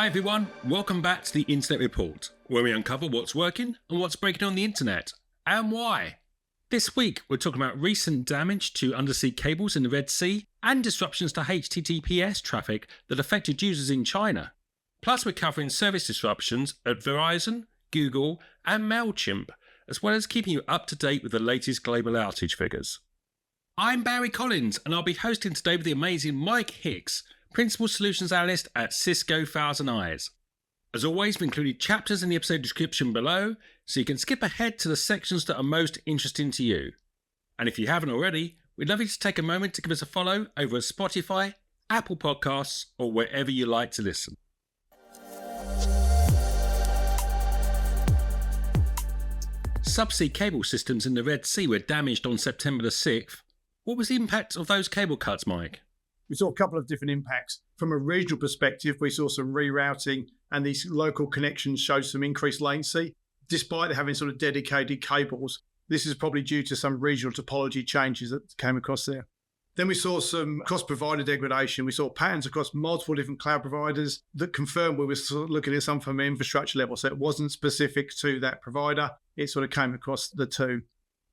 Hi everyone, welcome back to the Internet Report, where we uncover what's working and what's breaking on the internet, and why. This week we're talking about recent damage to undersea cables in the Red Sea and disruptions to HTTPS traffic that affected users in China. Plus we're covering service disruptions at Verizon, Google and Mailchimp, as well as keeping you up to date with the latest global outage figures. I'm Barry Collins and I'll be hosting today with the amazing Mike Hicks, Principal Solutions Analyst at Cisco ThousandEyes. As always, we've included chapters in the episode description below, so you can skip ahead to the sections that are most interesting to you. And if you haven't already, we'd love you to take a moment to give us a follow over at Spotify, Apple Podcasts, or wherever you like to listen. Subsea cable systems in the Red Sea were damaged on September the 6th. What was the impact of those cable cuts, Mike? We saw a couple of different impacts. From a regional perspective, we saw some rerouting and these local connections showed some increased latency. Despite having sort of dedicated cables, this is probably due to some regional topology changes that came across there. Then we saw some cross-provider degradation. We saw patterns across multiple different cloud providers that confirmed we were sort of looking at some from an infrastructure level. So it wasn't specific to that provider. It sort of came across the two.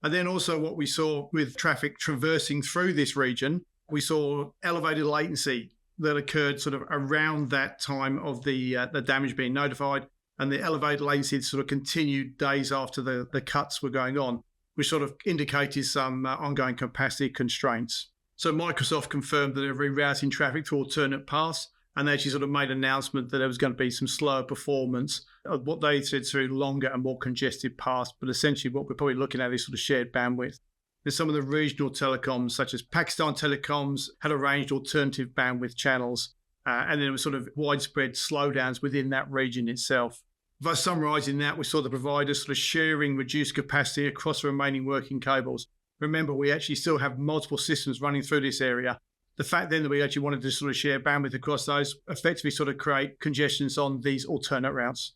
And then also what we saw with traffic traversing through this region, we saw elevated latency that occurred sort of around that time of the damage being notified, and the elevated latency sort of continued days after the cuts were going on, which sort of indicated some ongoing capacity constraints. So Microsoft confirmed that they're rerouting traffic to alternate paths, and they actually sort of made an announcement that there was going to be some slower performance of what they said through longer and more congested paths, but essentially what we're probably looking at is sort of shared bandwidth. There's some of the regional telecoms, such as Pakistan Telecoms, had arranged alternative bandwidth channels, and then there was sort of widespread slowdowns within that region itself. By summarising that, we saw the providers sort of sharing reduced capacity across the remaining working cables. Remember, we actually still have multiple systems running through this area. The fact then that we actually wanted to sort of share bandwidth across those effectively sort of create congestions on these alternate routes.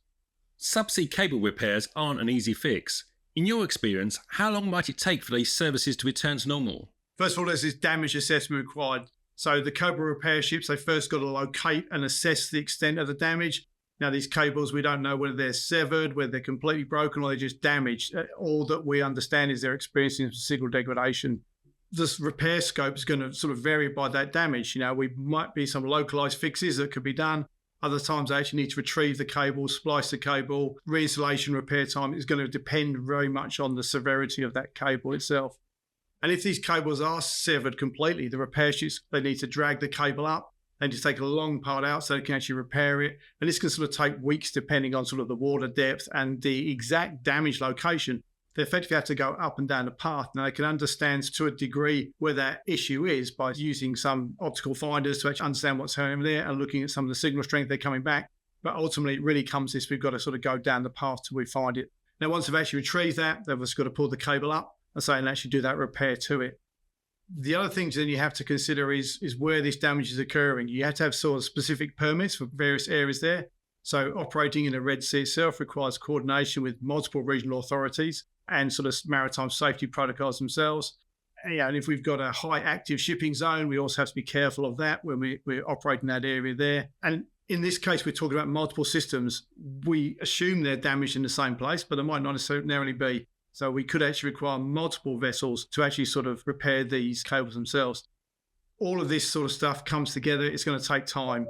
Subsea cable repairs aren't an easy fix. In your experience, how long might it take for these services to return to normal? First of all, there's this damage assessment required. So the cable repair ships, they first got to locate and assess the extent of the damage. Now, these cables, we don't know whether they're severed, whether they're completely broken, or they're just damaged. All that we understand is they're experiencing signal degradation. This repair scope is going to sort of vary by that damage. You know, we might be some localized fixes that could be done. Other times they actually need to retrieve the cable, splice the cable. Reinstallation repair time is going to depend very much on the severity of that cable itself. And if these cables are severed completely, the repair ships, they need to drag the cable up. They need to take a long part out so they can actually repair it. And this can sort of take weeks depending on sort of the water depth and the exact damage location. They effectively have to go up and down the path. Now, they can understand to a degree where that issue is by using some optical finders to actually understand what's happening there and looking at some of the signal strength they're coming back. But ultimately, it really comes to this, we've got to sort of go down the path till we find it. Now, once they've actually retrieved that, they've just got to pull the cable up and actually do that repair to it. The other things then you have to consider is where this damage is occurring. You have to have sort of specific permits for various areas there. So operating in the Red Sea itself requires coordination with multiple regional authorities and sort of maritime safety protocols themselves. And if we've got a high active shipping zone, we also have to be careful of that when we're operating that area there. And in this case, we're talking about multiple systems. We assume they're damaged in the same place, but it might not necessarily be. So we could actually require multiple vessels to actually sort of repair these cables themselves. All of this sort of stuff comes together. It's going to take time.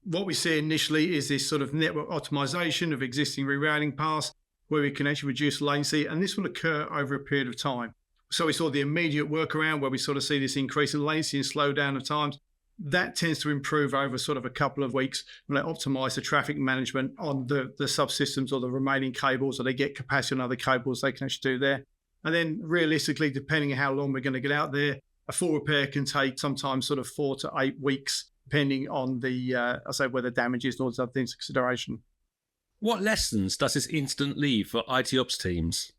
What we see initially is this sort of network optimization of existing rerouting paths, where we can actually reduce latency, and this will occur over a period of time. So we saw the immediate workaround where we sort of see this increase in latency and slowdown of times. That tends to improve over sort of a couple of weeks when they optimize the traffic management on the subsystems or the remaining cables, or they get capacity on other cables they can actually do there. And then realistically, depending on how long we're going to get out there, a full repair can take sometimes sort of 4 to 8 weeks, depending on where the damage is and all those other things in consideration. What lessons does this incident leave for IT ops teams?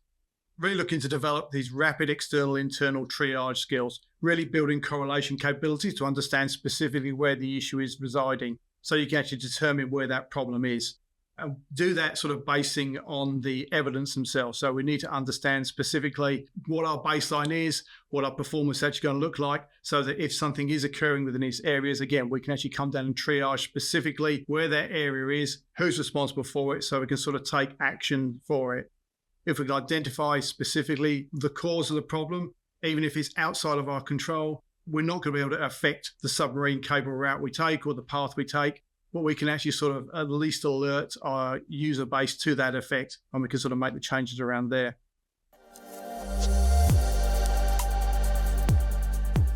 Really looking to develop these rapid external internal triage skills, really building correlation capabilities to understand specifically where the issue is residing, so you can actually determine where that problem is. And do that sort of basing on the evidence themselves. So we need to understand specifically what our baseline is, what our performance is actually going to look like, so that if something is occurring within these areas, again, we can actually come down and triage specifically where that area is, who's responsible for it, so we can sort of take action for it. If we can identify specifically the cause of the problem, even if it's outside of our control, we're not going to be able to affect the submarine cable route we take or the path we take. But we can actually sort of at least alert our user base to that effect, and we can sort of make the changes around there.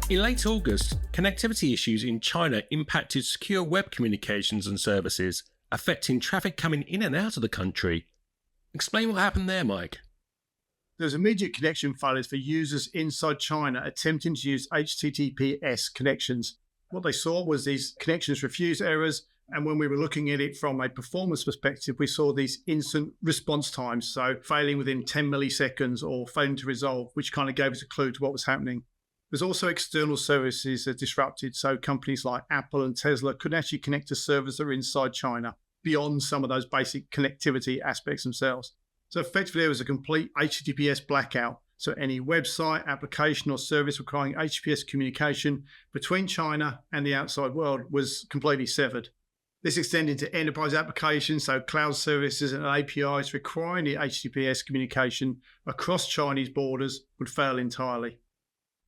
In late August, connectivity issues in China impacted secure web communications and services, affecting traffic coming in and out of the country. Explain what happened there, Mike. There's immediate connection failures for users inside China attempting to use HTTPS connections. What they saw was these connections refuse errors. And when we were looking at it from a performance perspective, we saw these instant response times. So failing within 10 milliseconds or failing to resolve, which kind of gave us a clue to what was happening. There's also external services that disrupted. So companies like Apple and Tesla couldn't actually connect to servers that are inside China beyond some of those basic connectivity aspects themselves. So effectively, there was a complete HTTPS blackout. So any website, application or service requiring HTTPS communication between China and the outside world was completely severed. This extended to enterprise applications, so cloud services and APIs requiring the HTTPS communication across Chinese borders would fail entirely.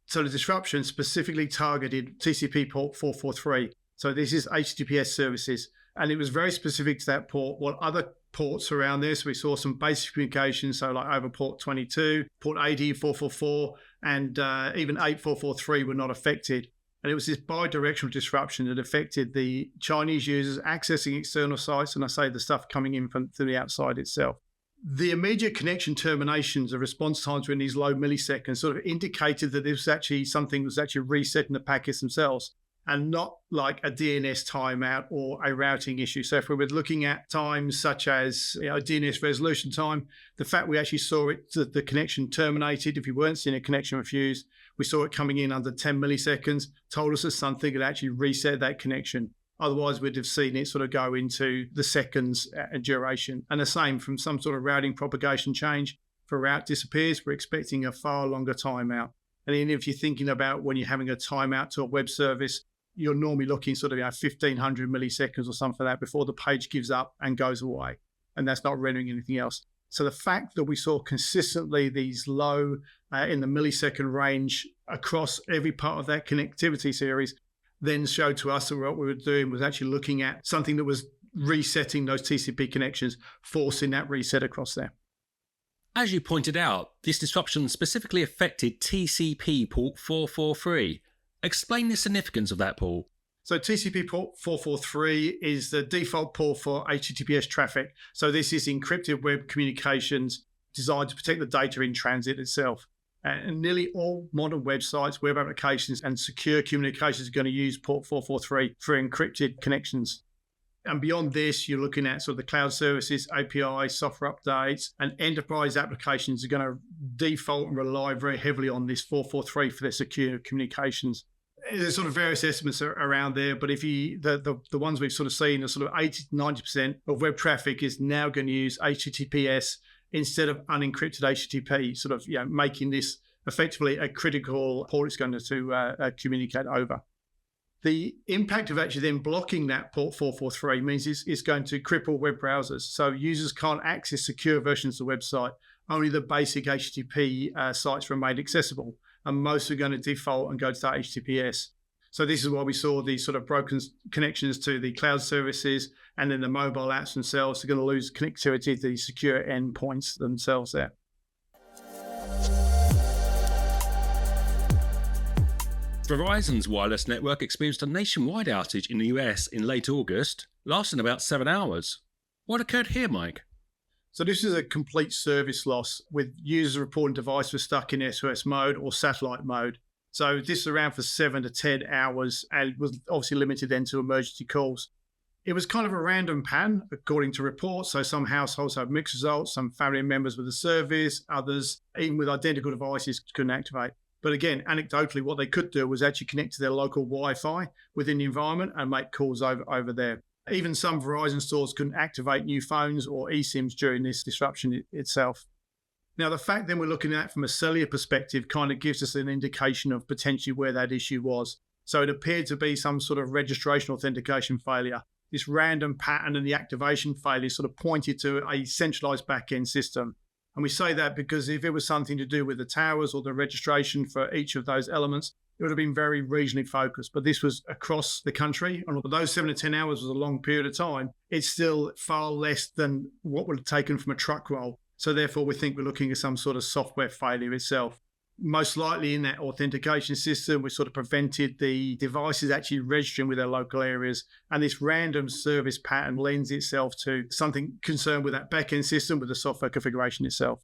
So the disruption specifically targeted TCP port 443. So this is HTTPS services, and it was very specific to that port. While other ports around this, we saw some basic communications, so like over port 22, port 80.444, and even 8443 were not affected. And it was this bi-directional disruption that affected the Chinese users accessing external sites, and I say the stuff coming in from the outside itself. The immediate connection terminations, the response times were in these low milliseconds, sort of indicated that this was actually something was actually resetting the packets themselves, and not like a DNS timeout or a routing issue. So if we were looking at times such as DNS resolution time, the fact we actually saw it, the connection terminated, if you weren't seeing a connection refuse, we saw it coming in under 10 milliseconds, told us that something had actually reset that connection. Otherwise, we'd have seen it sort of go into the seconds duration. And the same from some sort of routing propagation change. If a route disappears, we're expecting a far longer timeout. And even if you're thinking about when you're having a timeout to a web service, you're normally looking sort of 1,500 milliseconds or something like that before the page gives up and goes away. And that's not rendering anything else. So the fact that we saw consistently these low in the millisecond range across every part of that connectivity series then showed to us that what we were doing was actually looking at something that was resetting those TCP connections, forcing that reset across there. As you pointed out, this disruption specifically affected TCP port 443. Explain the significance of that port. So TCP port 443 is the default port for HTTPS traffic. So this is encrypted web communications designed to protect the data in transit itself. And nearly all modern websites, web applications, and secure communications are going to use port 443 for encrypted connections. And beyond this, you're looking at sort of the cloud services, API, software updates, and enterprise applications are going to default and rely very heavily on this 443 for their secure communications. There's sort of various estimates around there, but if you the ones we've sort of seen are sort of 80 to 90% of web traffic is now going to use HTTPS instead of unencrypted HTTP, sort of making this effectively a critical port it's going to communicate over. The impact of actually then blocking that port 443 means it's going to cripple web browsers. So users can't access secure versions of the website. Only the basic HTTP sites remain accessible, and most are going to default and go to that HTTPS. So this is why we saw these sort of broken connections to the cloud services, and then the mobile apps themselves are going to lose connectivity to the secure endpoints themselves there. Verizon's wireless network experienced a nationwide outage in the US in late August, lasting about 7 hours. What occurred here, Mike? So this is a complete service loss, with users reporting device was stuck in SOS mode or satellite mode. So this is around for 7 to 10 hours and was obviously limited then to emergency calls. It was kind of a random pattern, according to reports. So some households had mixed results, some family members with the service, others, even with identical devices, couldn't activate. But again, anecdotally, what they could do was actually connect to their local Wi-Fi within the environment and make calls over there. Even some Verizon stores couldn't activate new phones or eSIMs during this disruption itself. Now, the fact then we're looking at from a cellular perspective kind of gives us an indication of potentially where that issue was. So it appeared to be some sort of registration authentication failure. This random pattern and the activation failure sort of pointed to a centralized back-end system. And we say that because if it was something to do with the towers or the registration for each of those elements, it would have been very regionally focused. But this was across the country. And although 7 to 10 hours was a long period of time, it's still far less than what would have taken from a truck roll. So therefore, we think we're looking at some sort of software failure itself. Most likely in that authentication system, we sort of prevented the devices actually registering with their local areas. And this random service pattern lends itself to something concerned with that back-end system with the software configuration itself.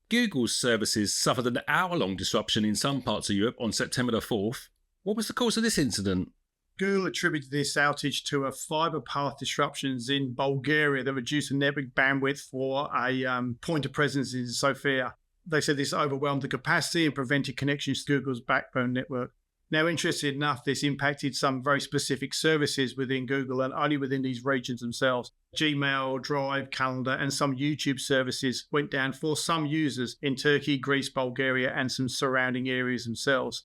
Google's services suffered an hour-long disruption in some parts of Europe on September the 4th. What was the cause of this incident? Google attributed this outage to a fiber path disruptions in Bulgaria that reduced the network bandwidth for a point of presence in Sofia. They said this overwhelmed the capacity and prevented connections to Google's backbone network. Now, interestingly enough, this impacted some very specific services within Google and only within these regions themselves. Gmail, Drive, Calendar, and some YouTube services went down for some users in Turkey, Greece, Bulgaria, and some surrounding areas themselves.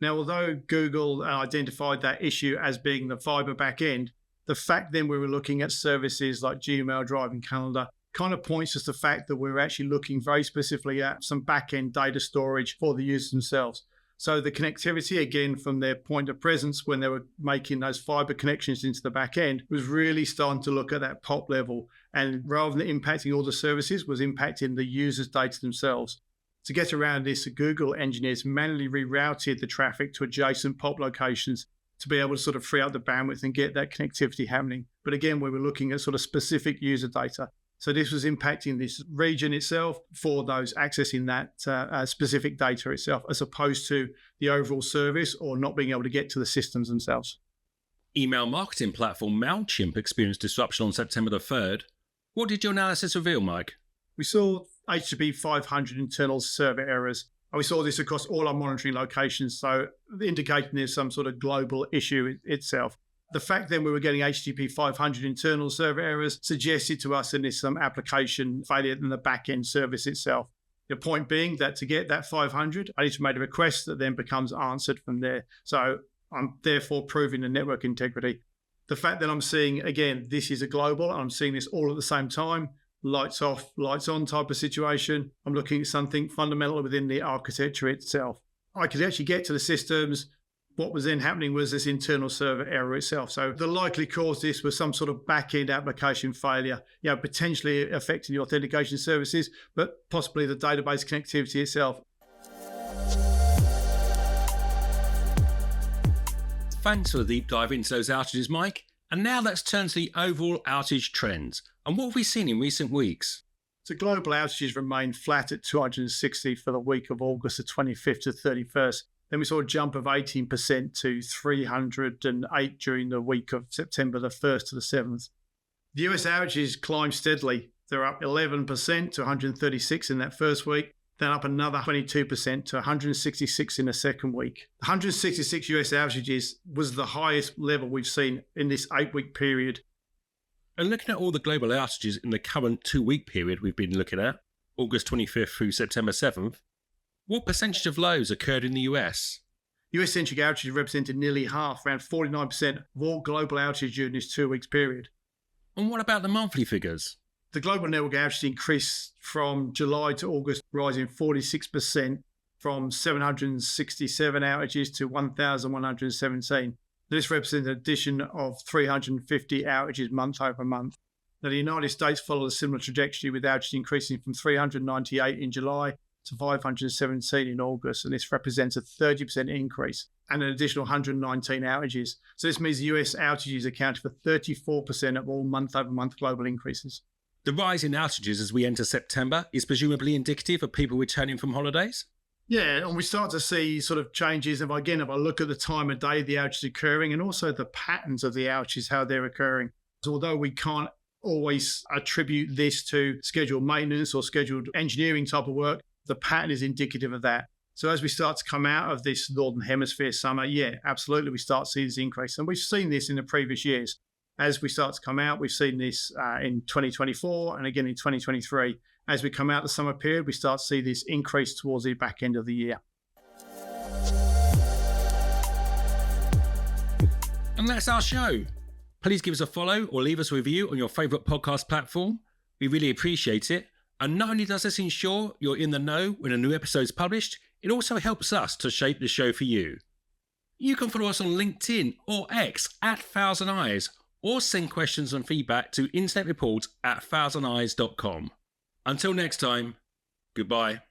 Now, although Google identified that issue as being the fiber backend, the fact then we were looking at services like Gmail, Drive, and Calendar kind of points us to the fact that we're actually looking very specifically at some back-end data storage for the users themselves. So the connectivity, again, from their point of presence when they were making those fiber connections into the back end was really starting to look at that POP level. And rather than impacting all the services, was impacting the users' data themselves. To get around this, Google engineers manually rerouted the traffic to adjacent POP locations to be able to sort of free up the bandwidth and get that connectivity happening. But again, we were looking at sort of specific user data. So this was impacting this region itself for those accessing that specific data itself, as opposed to the overall service or not being able to get to the systems themselves. Email marketing platform Mailchimp experienced disruption on September the 3rd. What did your analysis reveal, Mike? We saw HTTP 500 internal server errors. And we saw this across all our monitoring locations, so indicating there's some sort of global issue itself. The fact that we were getting HTTP 500 internal server errors suggested to us that there's some application failure in the back-end service itself. The point being that to get that 500, I need to make a request that then becomes answered from there. So I'm therefore proving the network integrity. The fact that I'm seeing, again, this is a global, and I'm seeing this all at the same time, lights off, lights on type of situation. I'm looking at something fundamental within the architecture itself. I could actually get to the systems. What was then happening was this internal server error itself. So the likely cause of this was some sort of back-end application failure, potentially affecting the authentication services, but possibly the database connectivity itself. Thanks for the deep dive into those outages, Mike. And now let's turn to the overall outage trends. And what have we seen in recent weeks? So global outages remained flat at 260 for the week of August the 25th to 31st. Then we saw a jump of 18% to 308 during the week of September the 1st to the 7th. The US outages climbed steadily. They're up 11% to 136 in that first week, then up another 22% to 166 in the second week. 166 US outages was the highest level we've seen in this 8-week period. And looking at all the global outages in the current 2-week period we've been looking at, August 25th through September 7th, what percentage of lows occurred in the US? US-centric outages represented nearly half, around 49% of all global outages during this 2-week period. And what about the monthly figures? The global network outages increased from July to August, rising 46% from 767 outages to 1,117. This represents an addition of 350 outages month over month. Now, the United States followed a similar trajectory, with outages increasing from 398 in July to 517 in August, and this represents a 30% increase and an additional 119 outages. So this means the US outages accounted for 34% of all month-over-month global increases. The rise in outages as we enter September is presumably indicative of people returning from holidays? Yeah, and we start to see sort of changes. If I look at the time of day the outage is occurring and also the patterns of the outages, how they're occurring. So although we can't always attribute this to scheduled maintenance or scheduled engineering type of work, the pattern is indicative of that. So as we start to come out of this Northern Hemisphere summer, yeah, absolutely, we start to see this increase. And we've seen this in the previous years. as we start to come out, we've seen this in 2024 and again in 2023. As we come out the summer period, we start to see this increase towards the back end of the year. And that's our show. Please give us a follow or leave us a review on your favourite podcast platform. We really appreciate it. And not only does this ensure you're in the know when a new episode is published, it also helps us to shape the show for you. You can follow us on LinkedIn or X at ThousandEyes, or send questions and feedback to internetreport@thousandeyes.com. Until next time, goodbye.